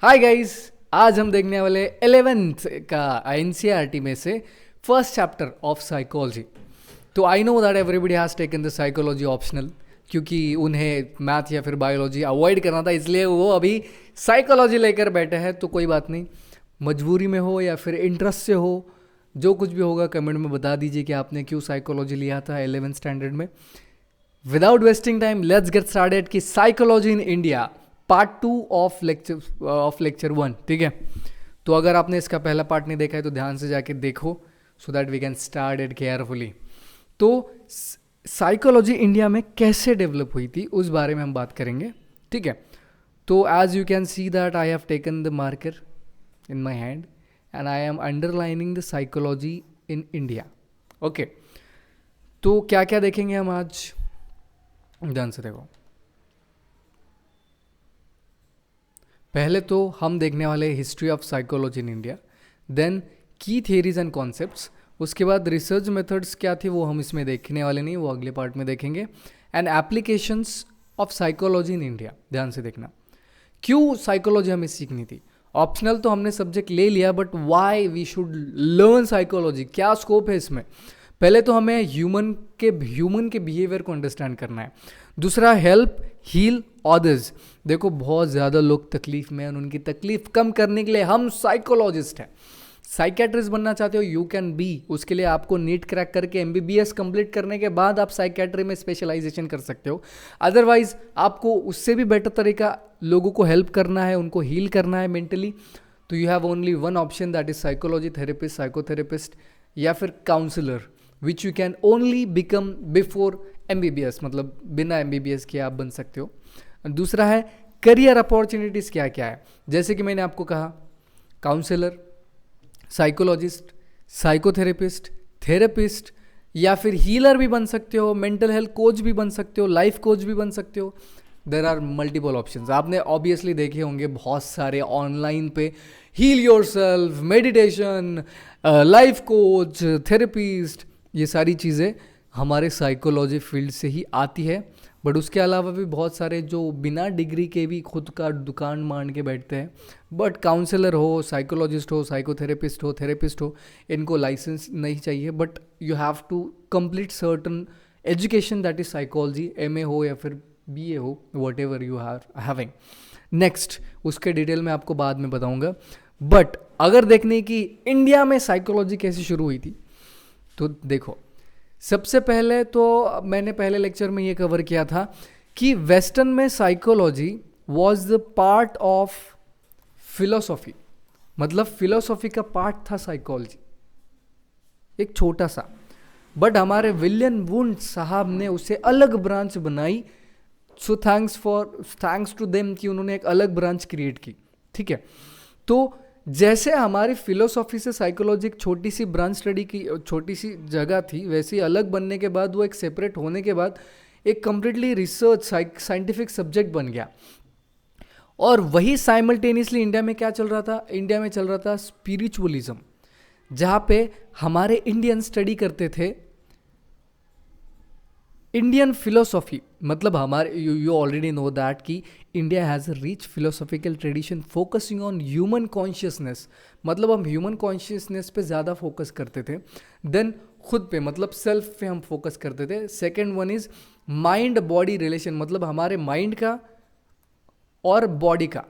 Hi guys, आज हम देखने वाले 11th का एनसीईआरटी में से फर्स्ट चैप्टर ऑफ साइकोलॉजी। तो I know that everybody has taken the psychology optional, क्योंकि उन्हें मैथ या फिर बायोलॉजी अवॉइड करना था, इसलिए वो अभी साइकोलॉजी लेकर बैठे हैं। तो कोई बात नहीं, मजबूरी में हो या फिर इंटरेस्ट से हो, जो कुछ भी होगा कमेंट में बता दीजिए कि आपने क्यों साइकोलॉजी लिया था 11th स्टैंडर्ड में। Without wasting time let's get started कि psychology in India part 2 of lecture 1। ठीक है, तो अगर आपने इसका पहला पार्ट नहीं देखा है तो ध्यान से जाके देखो, so that we can start it carefully. तो साइकोलॉजी इंडिया में कैसे डेवलप हुई थी उस बारे में हम बात करेंगे। ठीक है, तो as you can see that I have taken the marker in my hand and I am underlining the psychology in India. Okay, तो क्या क्या देखेंगे हम आज, ध्यान से देखो। पहले तो हम देखने वाले history of psychology in India, then की थियरीज एंड कॉन्सेप्ट्स, उसके बाद रिसर्च मेथड्स क्या थी वो हम इसमें देखने वाले नहीं, वो अगले पार्ट में देखेंगे, and applications of psychology in India. ध्यान से देखना, क्यों साइकोलॉजी हमें सीखनी थी। ऑप्शनल तो हमने सब्जेक्ट ले लिया, but why we should learn psychology, क्या स्कोप है इसमें। पहले तो हमें ह्यूमन के बिहेवियर को अंडरस्टैंड करना है। दूसरा, हेल्प हील अदर्स। देखो बहुत ज़्यादा लोग तकलीफ में हैं, उनकी तकलीफ कम करने के लिए हम साइकोलॉजिस्ट हैं। साइकेट्रिस्ट बनना चाहते हो, यू कैन बी। उसके लिए आपको नीट क्रैक करके एमबीबीएस कंप्लीट करने के बाद आप साइकेट्री में स्पेशलाइजेशन कर सकते हो। अदरवाइज आपको उससे भी बेटर तरीका लोगों को हेल्प करना है, उनको हील करना है मेंटली, तो you have only one option, that is psychology therapist, psychotherapist या फिर counsellor, which you can only become before MBBS, मतलब बिना एमबीबीएस के आप बन सकते हो। दूसरा है करियर अपॉर्चुनिटीज़ क्या क्या है, जैसे कि मैंने आपको कहा काउंसलर, साइकोलॉजिस्ट, साइकोथेरेपिस्ट, थेरेपिस्ट या फिर हीलर भी बन सकते हो, मेंटल हेल्थ कोच भी बन सकते हो, लाइफ कोच भी बन सकते हो। देर आर मल्टीपल ऑप्शंस, आपने ऑब्वियसली देखे होंगे बहुत सारे ऑनलाइन पे, heal yourself, meditation, life coach, therapist, ये सारी चीज़ें हमारे साइकोलॉजी फील्ड से ही आती है। बट उसके अलावा भी बहुत सारे जो बिना डिग्री के भी खुद का दुकान मान के बैठते हैं, बट काउंसलर हो, साइकोलॉजिस्ट हो, साइकोथेरेपिस्ट हो, थेरेपिस्ट हो, इनको लाइसेंस नहीं चाहिए, but you have to complete certain education, that is psychology, MA हो या फिर बीए हो, whatever you are having. Next, उसके डिटेल में आपको बाद में बताऊंगा। बट अगर देखने की इंडिया में साइकोलॉजी कैसे शुरू हुई थी, तो देखो, सबसे पहले तो मैंने पहले लेक्चर में ये कवर किया था कि वेस्टर्न में psychology was the part of philosophy, मतलब फिलोसॉफी का पार्ट था साइकोलॉजी, एक छोटा सा। बट हमारे विलियम वुंड साहब ने उसे अलग ब्रांच बनाई, सो थैंक्स टू देम कि उन्होंने एक अलग ब्रांच क्रिएट की। ठीक है, तो जैसे हमारी फिलोसॉफी से साइकोलॉजी एक छोटी सी ब्रांच स्टडी की छोटी सी जगह थी, वैसे ही अलग बनने के बाद वो एक सेपरेट होने के बाद एक कंप्लीटली रिसर्च साइंटिफिक सब्जेक्ट बन गया। और वही साइमल्टेनियसली इंडिया में क्या चल रहा था, इंडिया में चल रहा था स्पिरिचुअलिज्म, जहाँ पे हमारे इंडियन स्टडी करते थे इंडियन फिलोसॉफी। मतलब हमारे यू ऑलरेडी नो दैट कि India has a rich philosophical tradition focusing on human consciousness, मतलब हम ह्यूमन कॉन्शियसनेस पे ज़्यादा फोकस करते थे, देन खुद पे मतलब सेल्फ पे हम फोकस करते थे। Second one is mind body relation, मतलब हमारे माइंड का और बॉडी का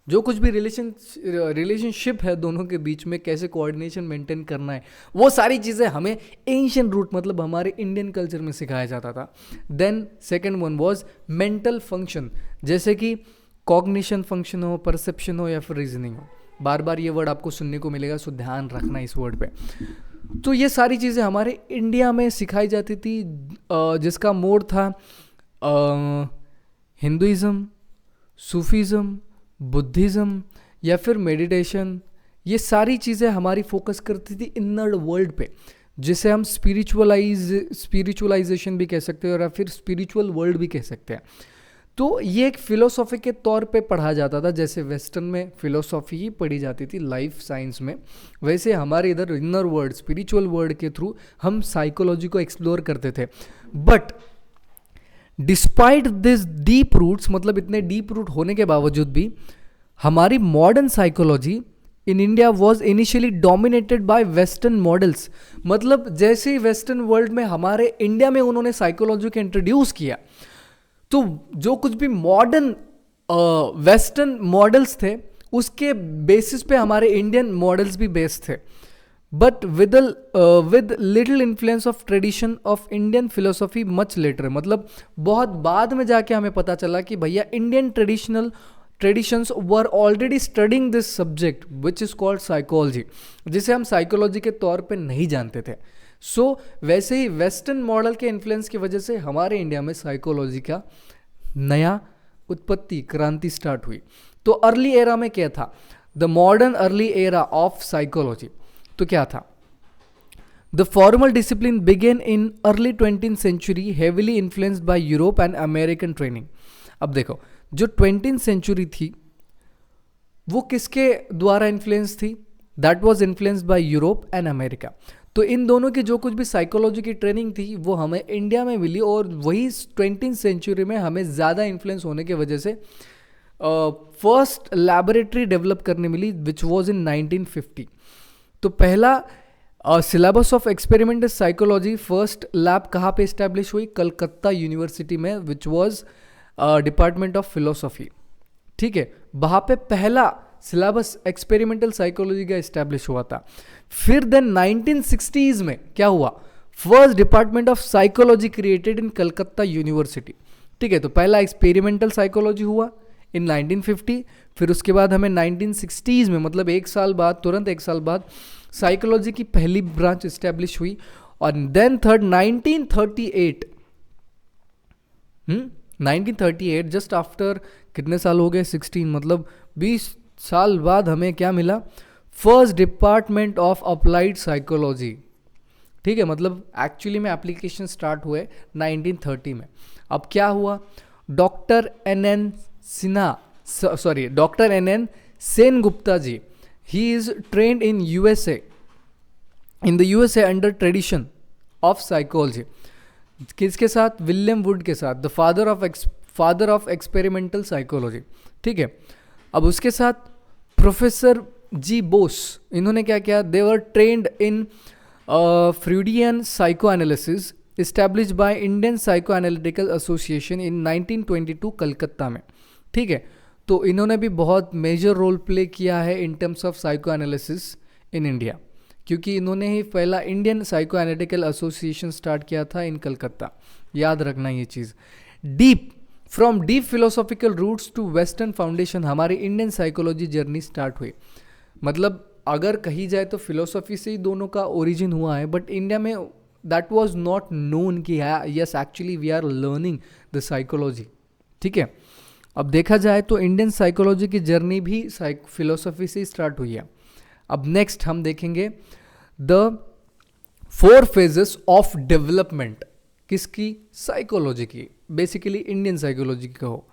जो कुछ भी रिलेशनशिप है दोनों के बीच में, कैसे कोऑर्डिनेशन मेंटेन करना है, वो सारी चीज़ें हमें एंशिएंट रूट मतलब हमारे इंडियन कल्चर में सिखाया जाता था। Then second one was mental function, जैसे कि कॉग्निशन फंक्शन हो, परसेप्शन हो या फिर रीजनिंग हो। बार बार ये वर्ड आपको सुनने को मिलेगा, सो ध्यान रखना इस वर्ड पे। तो ये सारी चीज़ें हमारे इंडिया में सिखाई जाती थी, जिसका मोड था हिंदुइज़्म, सूफीज़्म, बुद्धिज़्म या फिर मेडिटेशन। ये सारी चीज़ें हमारी फोकस करती थी इनर वर्ल्ड पे, जिसे हम स्पिरिचुअलाइजेशन भी कह सकते हैं और या फिर स्पिरिचुअल वर्ल्ड भी कह सकते हैं। तो ये एक फ़िलोसॉफी के तौर पे पढ़ा जाता था, जैसे वेस्टर्न में फ़िलोसॉफी ही पढ़ी जाती थी लाइफ साइंस में, वैसे हमारे इधर इनर वर्ल्ड स्पिरिचुअल वर्ल्ड के थ्रू हम साइकोलॉजी को एक्सप्लोर करते थे। But despite this deep roots, मतलब इतने डीप रूट होने के बावजूद भी हमारी modern psychology in India was initially dominated by western models. मतलब जैसे ही वेस्टर्न वर्ल्ड में हमारे इंडिया में उन्होंने साइकोलॉजी को इंट्रोड्यूस किया, तो जो कुछ भी मॉडर्न वेस्टर्न मॉडल्स थे उसके बेसिस पे हमारे इंडियन मॉडल्स भी बेस्ड थे, but with little influence of tradition of Indian philosophy much later. मतलब बहुत बाद में जाके हमें पता चला कि भैया Indian traditions were already studying this subject which is called psychology, जिसे हम साइकोलॉजी के तौर पे नहीं जानते थे। सो वैसे ही वेस्टर्न मॉडल के इन्फ्लुएंस की वजह से हमारे इंडिया में साइकोलॉजी का नया उत्पत्ति क्रांति स्टार्ट हुई। तो अर्ली एरा में क्या था, the modern early era of psychology, तो क्या था, the formal discipline began in early 20th century heavily influenced by Europe and American training. अब देखो, जो 20th सेंचुरी थी वो किसके द्वारा इन्फ्लुएंस थी, that was influenced by Europe and America. तो इन दोनों की जो कुछ भी साइकोलॉजी की ट्रेनिंग थी वो हमें इंडिया में मिली, और वही 20th सेंचुरी में हमें ज़्यादा इन्फ्लुएंस होने की वजह से फर्स्ट लैबोरेटरी डेवलप करने मिली विच वॉज इन 1950। तो पहला syllabus of experimental psychology first lab कहाँ पे इस्टेब्लिश हुई, कलकत्ता यूनिवर्सिटी में, which was department of philosophy. ठीक है, वहाँ पे पहला सिलेबस एक्सपेरिमेंटल साइकोलॉजी का इस्टेब्लिश हुआ था। फिर देन 1960s में क्या हुआ, first department of psychology created in Calcutta university. ठीक है, तो पहला एक्सपेरिमेंटल साइकोलॉजी हुआ इन 1950, फिर उसके बाद हमें 1960s में, मतलब एक साल बाद, तुरंत एक साल बाद साइकोलॉजी की पहली ब्रांच इस्टेब्लिश हुई। और देन थर्ड 1938 जस्ट आफ्टर कितने साल हो गए, 16, मतलब 20 साल बाद हमें क्या मिला, first department of applied psychology. ठीक है, मतलब एक्चुअली में एप्लीकेशन स्टार्ट हुए 1930 में। अब क्या हुआ, doctor N N Sengupta ji, he is trained in USA, in the USA under tradition of psychology. किसके साथ, विलियम वुड के साथ, the father of experimental psychology. ठीक है, अब उसके साथ प्रोफेसर जी बोस, इन्होंने क्या किया, they were trend in Freudian psycho analysis established by Indian psycho analytical association in 1922 Calcutta में। ठीक है, तो इन्होंने भी बहुत मेजर रोल प्ले किया है in terms of psycho analysis in India, क्योंकि इन्होंने ही पहला Indian psycho analytical association start किया था इन कलकत्ता। याद रखना ये चीज़। From deep philosophical roots to western foundation, हमारी इंडियन साइकोलॉजी जर्नी स्टार्ट हुई। मतलब अगर कही जाए तो फिलोसॉफी से ही दोनों का ओरिजिन हुआ है, बट इंडिया में दैट वाज नॉट नोन कि yes actually we are learning the psychology. ठीक है, अब देखा जाए तो इंडियन साइकोलॉजी की जर्नी भी फिलोसॉफी से ही स्टार्ट हुई है। अब नेक्स्ट हम देखेंगे द 4 phases ऑफ डेवलपमेंट, किसकी, साइकोलॉजी की, बेसिकली इंडियन साइकोलॉजी की कहो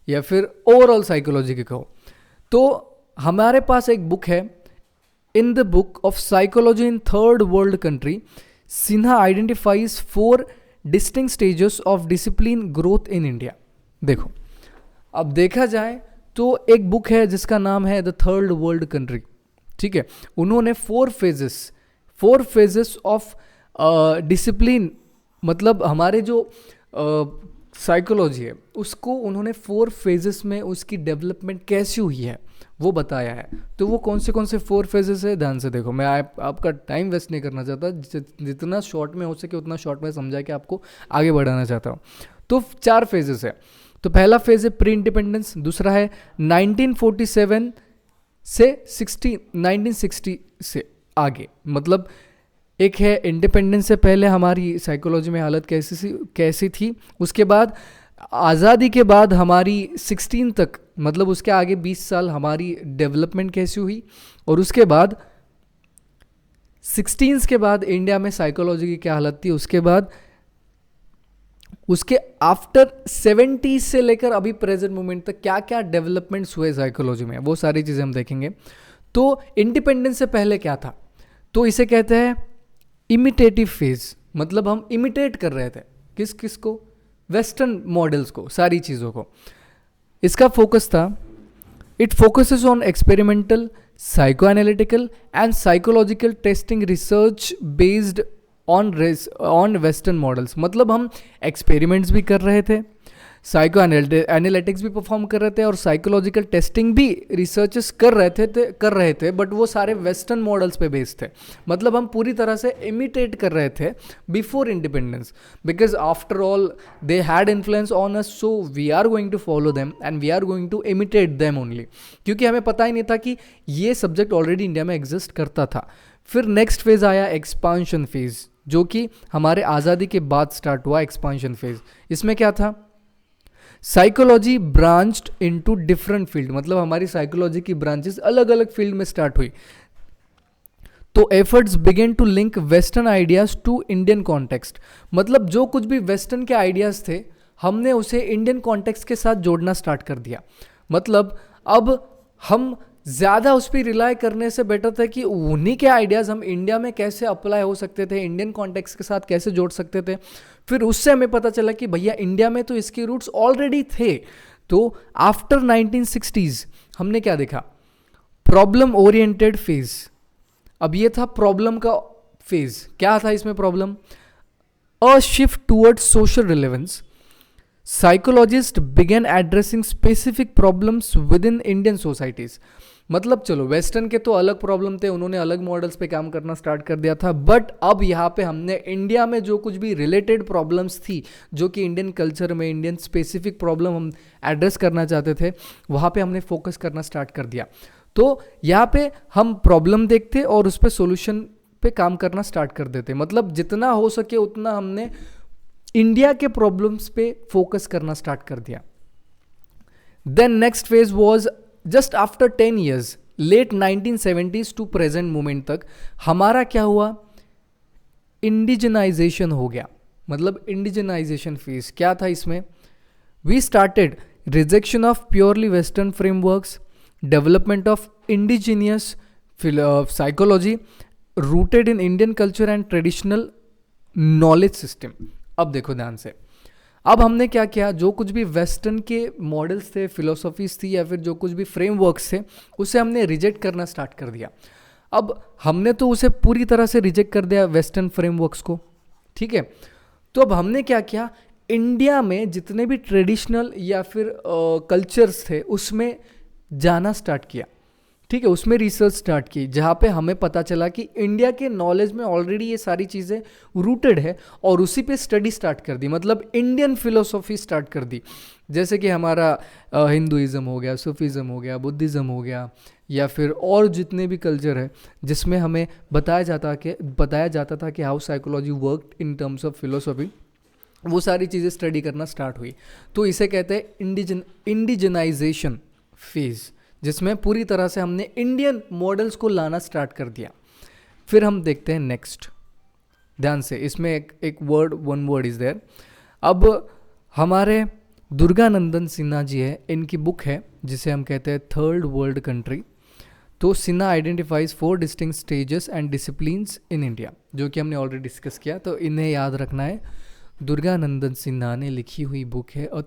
या फिर ओवरऑल साइकोलॉजी की कहो। तो हमारे पास एक बुक है, in the book of psychology in third world country, Sinha identifies 4 distinct stages of discipline growth in India. देखो, अब देखा जाए तो एक बुक है जिसका नाम है द थर्ड वर्ल्ड कंट्री। ठीक है, उन्होंने 4 phases ऑफ डिसिप्लिन, मतलब हमारे जो साइकोलॉजी है उसको उन्होंने 4 phases में उसकी डेवलपमेंट कैसी हुई है वो बताया है। तो वो कौन से 4 phases है, ध्यान से देखो। मैं आपका टाइम वेस्ट नहीं करना चाहता, जितना शॉर्ट में हो सके उतना शॉर्ट में समझा के आपको आगे बढ़ाना चाहता हूँ। तो 4 phases है। तो पहला फेज है प्री इंडिपेंडेंस, दूसरा है 1947 से 1960 से आगे, मतलब एक है इंडिपेंडेंस से पहले हमारी साइकोलॉजी में हालत कैसी थी, उसके बाद आज़ादी के बाद हमारी 16 तक, मतलब उसके आगे 20 साल हमारी डेवलपमेंट कैसी हुई, और उसके बाद 16 के बाद इंडिया में साइकोलॉजी की क्या हालत थी, उसके बाद उसके आफ्टर 70 से लेकर अभी प्रेजेंट मोमेंट तक क्या क्या डेवलपमेंट्स हुए साइकोलॉजी में, वो सारी चीज़ें हम देखेंगे। तो इंडिपेंडेंस से पहले क्या था, तो इसे कहते हैं इमिटेटिव फेज, मतलब हम इमिटेट कर रहे थे किस को, वेस्टर्न मॉडल्स को, सारी चीज़ों को। इसका फोकस था It focuses on experimental, psychoanalytical, and psychological testing research based on western models. मतलब हम एक्सपेरिमेंट्स भी कर रहे थे, साइको एनालिटिक्स भी परफॉर्म कर रहे थे और साइकोलॉजिकल टेस्टिंग भी रिसर्चेस कर रहे थे बट वो सारे वेस्टर्न मॉडल्स पे बेस्ड थे. मतलब हम पूरी तरह से इमिटेट कर रहे थे before independence, because after all they had influence on us, so we are going to follow them and we are going to imitate them only. क्योंकि हमें पता ही नहीं था कि ये सब्जेक्ट ऑलरेडी इंडिया में एग्जिस्ट करता था. फिर नेक्स्ट फेज आया एक्सपांशन फेज, जो कि हमारे आज़ादी के बाद स्टार्ट हुआ. एक्सपांशन फेज इसमें क्या था, psychology branched into different field. मतलब हमारी साइकोलॉजी की ब्रांचेस अलग अलग फील्ड में स्टार्ट हुई. तो efforts began to link western ideas to Indian context. मतलब जो कुछ भी वेस्टर्न के आइडियाज थे हमने उसे इंडियन कॉन्टेक्स्ट के साथ जोड़ना स्टार्ट कर दिया. मतलब अब हम ज़्यादा उस पर रिलाई करने से बेटर था कि उन्हीं के आइडियाज़ हम इंडिया में कैसे अप्लाई हो सकते थे, इंडियन कॉन्टेक्स्ट के साथ कैसे जोड़ सकते थे. फिर उससे हमें पता चला कि भैया इंडिया में तो इसके रूट्स ऑलरेडी थे. तो आफ्टर 1960s हमने क्या देखा, प्रॉब्लम ओरिएंटेड फेज. अब ये था प्रॉब्लम का फेज. क्या था इसमें problem, a shift towards social relevance. Psychologist began addressing specific problems within Indian societies. मतलब चलो वेस्टर्न के तो अलग प्रॉब्लम थे, उन्होंने अलग मॉडल्स पे काम करना स्टार्ट कर दिया था, बट अब यहाँ पे हमने इंडिया में जो कुछ भी रिलेटेड प्रॉब्लम्स थी, जो कि इंडियन कल्चर में इंडियन स्पेसिफिक प्रॉब्लम हम एड्रेस करना चाहते थे, वहाँ पे हमने फोकस करना स्टार्ट कर दिया. तो यहाँ पे हम प्रॉब्लम देखते और उस पर सोल्यूशन पे काम करना स्टार्ट कर देते. मतलब जितना हो सके उतना हमने इंडिया के प्रॉब्लम्स पे फोकस करना स्टार्ट कर दिया. Then next phase was just after 10 years, late 1970s to present moment तक हमारा क्या हुआ, इंडिजनाइजेशन हो गया. मतलब इंडिजनाइजेशन फेज क्या था इसमें, we started rejection of purely western frameworks, development of indigenous psychology rooted in Indian culture and traditional knowledge system. अब देखो ध्यान से, अब हमने क्या किया, जो कुछ भी वेस्टर्न के मॉडल्स थे, फिलोसॉफीज थी या फिर जो कुछ भी फ्रेमवर्क्स थे, उसे हमने रिजेक्ट करना स्टार्ट कर दिया. अब हमने तो उसे पूरी तरह से रिजेक्ट कर दिया वेस्टर्न फ्रेमवर्क्स को, ठीक है. तो अब हमने क्या किया, इंडिया में जितने भी ट्रेडिशनल या फिर कल्चर्स थे उसमें जाना स्टार्ट किया, ठीक है. उसमें रिसर्च स्टार्ट की, जहाँ पे हमें पता चला कि इंडिया के नॉलेज में ऑलरेडी ये सारी चीज़ें रूटेड है और उसी पे स्टडी स्टार्ट कर दी. मतलब इंडियन फिलोसॉफी स्टार्ट कर दी. जैसे कि हमारा हिंदुइज़्म हो गया, सूफीज़म हो गया, बुद्धिज़्म हो गया, या फिर और जितने भी कल्चर है जिसमें हमें बताया जाता था कि how psychology work in terms of philosophy, वो सारी चीज़ें स्टडी करना स्टार्ट हुई. तो इसे कहते हैं इंडिजनाइजेशन फेज, जिसमें पूरी तरह से हमने इंडियन मॉडल्स को लाना स्टार्ट कर दिया. फिर हम देखते हैं नेक्स्ट, ध्यान से, इसमें एक वन वर्ड इज देयर. अब हमारे दुर्गानंदन सिन्हा जी है, इनकी बुक है जिसे हम कहते हैं थर्ड वर्ल्ड कंट्री. तो Sinha identifies 4 distinct stages and disciplines in India, जो कि हमने ऑलरेडी डिस्कस किया, तो इन्हें याद रखना है. दुर्गानंदन सिन्हा ने लिखी हुई बुक है अ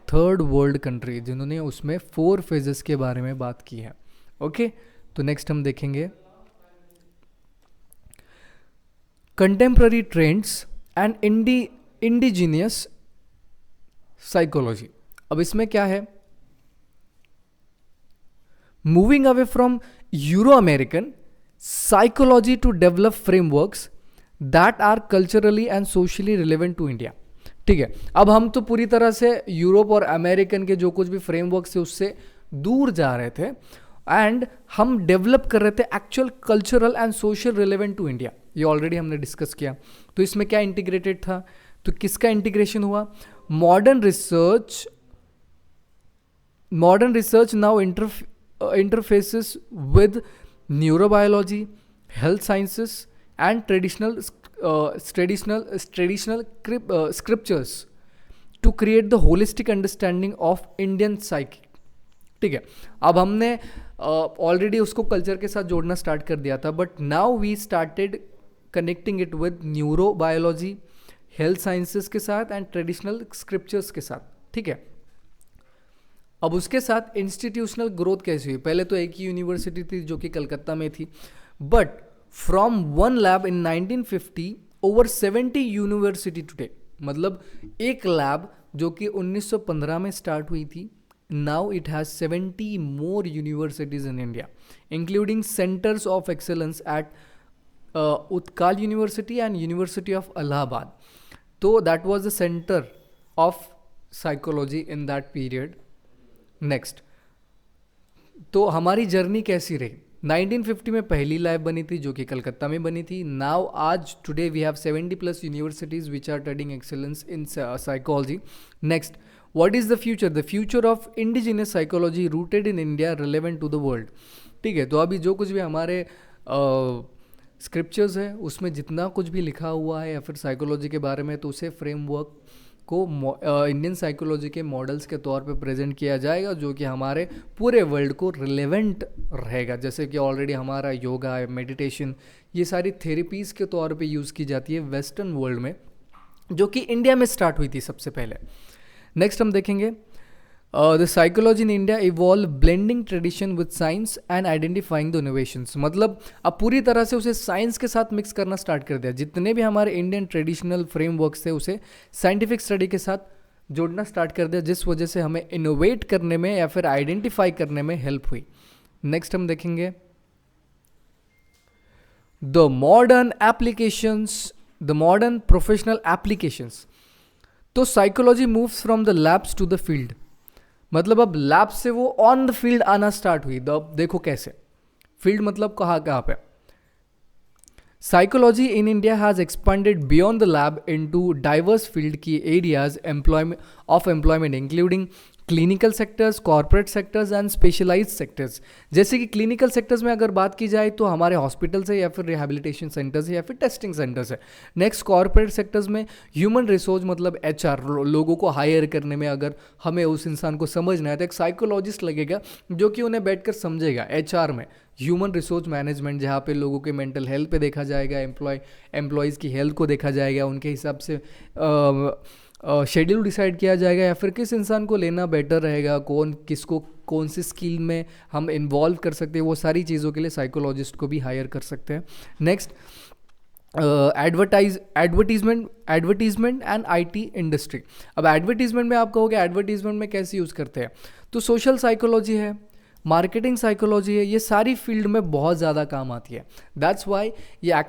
थर्ड वर्ल्ड कंट्री, जिन्होंने उसमें 4 फेजेस के बारे में बात की है. ओके, तो नेक्स्ट हम देखेंगे contemporary trends and indigenous psychology. अब इसमें क्या है, moving away from Euro American psychology to develop frameworks that are culturally and socially relevant to India. ठीक है, अब हम तो पूरी तरह से यूरोप और अमेरिकन के जो कुछ भी फ्रेमवर्क थे उससे दूर जा रहे थे एंड हम डेवलप कर रहे थे actual cultural and social relevant to India. ये ऑलरेडी हमने डिस्कस किया. तो इसमें क्या इंटीग्रेटेड था, तो किसका इंटीग्रेशन हुआ, modern research now interfaces with neurobiology, health sciences and traditional scriptures to create the holistic understanding of Indian psyche. ठीक है, अब हमने ऑलरेडी उसको कल्चर के साथ जोड़ना स्टार्ट कर दिया था, but now we started connecting it with neurobiology, health sciences के साथ एंड ट्रेडिशनल स्क्रिप्चर्स के साथ. ठीक है, अब उसके साथ इंस्टीट्यूशनल ग्रोथ कैसी हुई, पहले तो एक ही यूनिवर्सिटी थी जो कि कलकत्ता में थी, but from one lab in 1950 over 70 university today, मतलब एक लैब जो कि 1915 में स्टार्ट हुई थी, now it has 70 more universities in India including centres of excellence at Utkal university and university of Allahabad. तो that was the centre of psychology in that period. Next, तो हमारी जर्नी कैसी रही. 1950 में पहली लैब बनी थी जो कि कलकत्ता में बनी थी. नाउ आज today we have 70 plus universities which are trading excellence in psychology. Next, what is the future. The future of indigenous psychology rooted in India relevant to the world. ठीक है, तो अभी जो कुछ भी हमारे स्क्रिप्चर्स है उसमें जितना कुछ भी लिखा हुआ है या फिर साइकोलॉजी के बारे में, तो उसे फ्रेमवर्क को इंडियन साइकोलॉजी के मॉडल्स के तौर पे प्रेजेंट किया जाएगा जो कि हमारे पूरे वर्ल्ड को रिलेवेंट रहेगा. जैसे कि ऑलरेडी हमारा योगा है, मेडिटेशन, ये सारी थेरेपीज़ के तौर पे यूज़ की जाती है वेस्टर्न वर्ल्ड में, जो कि इंडिया में स्टार्ट हुई थी सबसे पहले. नेक्स्ट हम देखेंगे the psychology in India evolve blending tradition with science and identifying the innovations. मतलब अब पूरी तरह से उसे साइंस के साथ मिक्स करना स्टार्ट कर दिया. जितने भी हमारे इंडियन ट्रेडिशनल फ्रेमवर्क्स थे उसे साइंटिफिक स्टडी के साथ जोड़ना स्टार्ट कर दिया, जिस वजह से हमें इनोवेट करने में या फिर आइडेंटिफाई करने में हेल्प हुई. नेक्स्ट हम देखेंगे the modern applications, the modern professional applications. तो psychology moves from the labs to the field. मतलब अब लैब से वो ऑन द फील्ड आना स्टार्ट हुई. अब देखो कैसे, फील्ड मतलब कहाँ पे. Psychology in India has expanded beyond the lab into diverse field की areas of employment including clinical sectors, corporate sectors and specialised sectors. जैसे कि क्लिनिकल सेक्टर्स में अगर बात की जाए तो हमारे हॉस्पिटल्स है या फिर रिहैबिलिटेशन सेंटर्स है या फिर टेस्टिंग सेंटर्स है. नेक्स्ट, कॉर्पोरेट सेक्टर्स में ह्यूमन रिसोर्स मतलब HR, लोगों को हायर करने में अगर हमें उस इंसान को समझना है तो एक साइकोलॉजिस्ट लगेगा जो कि उन्हें बैठकर समझेगा. HR में ह्यूमन रिसोर्स मैनेजमेंट, जहाँ पे लोगों के मेंटल हेल्थ पे देखा जाएगा, एम्प्लॉयज़ की हेल्थ को देखा जाएगा, उनके हिसाब से शेड्यूल डिसाइड किया जाएगा या फिर किस इंसान को लेना बेटर रहेगा, कौन किसको कौन सी स्किल में हम इन्वॉल्व कर सकते हैं, वो सारी चीज़ों के लिए साइकोलॉजिस्ट को भी हायर कर सकते हैं. Next, advertisement and IT industry. अब एडवर्टीजमेंट में आप कहोगे एडवर्टीजमेंट में कैसे यूज़ करते हैं, तो सोशल साइकोलॉजी है, मार्केटिंग साइकोलॉजी है, ये सारी फील्ड में बहुत ज़्यादा काम आती है. दैट्स वाई ये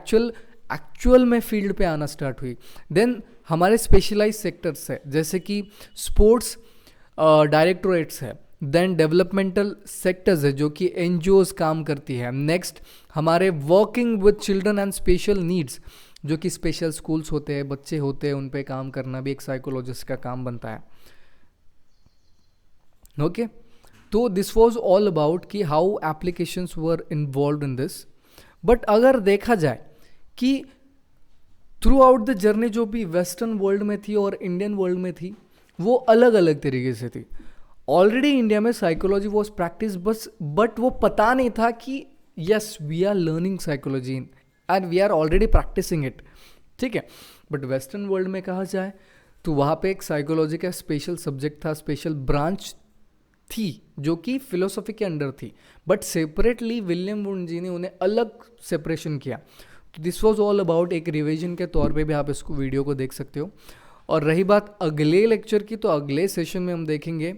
एक्चुअल में फील्ड पे आना स्टार्ट हुई. देन हमारे स्पेशलाइज सेक्टर्स है जैसे कि स्पोर्ट्स डायरेक्टोरेट्स है, देन डेवलपमेंटल सेक्टर्स है जो कि NGOs काम करती है. नेक्स्ट, हमारे working with children and special needs, जो कि स्पेशल स्कूल्स होते हैं, बच्चे होते हैं, उन पे काम करना भी एक साइकोलॉजिस्ट का काम बनता है. ओके, तो दिस वॉज ऑल अबाउट कि how applications were involve in this. But अगर देखा जाए कि थ्रू आउट द जर्नी जो भी वेस्टर्न वर्ल्ड में थी और इंडियन वर्ल्ड में थी वो अलग अलग तरीके से थी. ऑलरेडी इंडिया में साइकोलॉजी वॉज प्रैक्टिस बट वो पता नहीं था कि yes we are learning psychology and we are already practising it. ठीक है, बट वेस्टर्न वर्ल्ड में कहा जाए तो वहाँ पे एक साइकोलॉजी का स्पेशल सब्जेक्ट था, स्पेशल ब्रांच थी जो कि फिलोसॉफी के अंडर थी, बट सेपरेटली विलियम वुंड जी ने उन्हें अलग सेपरेशन किया. तो दिस वॉज ऑल अबाउट, एक रिविजन के तौर पे भी आप इसको वीडियो को देख सकते हो. और रही बात अगले लेक्चर की, तो अगले सेशन में हम देखेंगे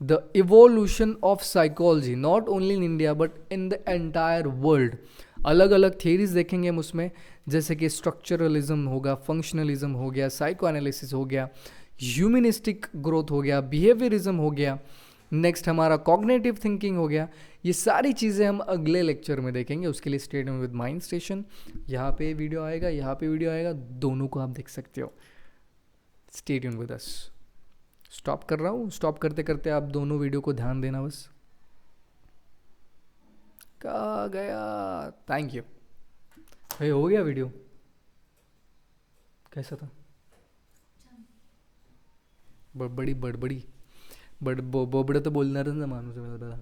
the evolution of psychology not only in India but in the entire world. अलग अलग थियरीज देखेंगे हम उसमें, जैसे कि स्ट्रक्चरलिज्म होगा, फंक्शनलिज्म हो गया, साइको एनालिसिस हो गया, ह्यूमनिस्टिक ग्रोथ हो गया, बिहेवियरिज्म हो गया, नेक्स्ट हमारा कॉग्निटिव थिंकिंग हो गया. ये सारी चीज़ें हम अगले लेक्चर में देखेंगे. उसके लिए stay tuned with mind station. यहाँ पे वीडियो आएगा, यहाँ पे वीडियो आएगा, दोनों को आप देख सकते हो. Stay tuned with us. Stop कर रहा हूँ, स्टॉप करते करते आप दोनों वीडियो को ध्यान देना बस. कहाँ गया, थैंक यू भाई. हो गया वीडियो, कैसा था? बड़बड़ी बोबडं तर बोलणारच ना माणूस आहे मला.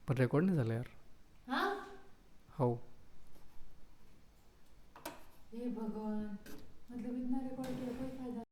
पण रेकॉर्ड नाही झालं यार. हो हे भगवान, मतलब इतना रिकॉर्ड किया.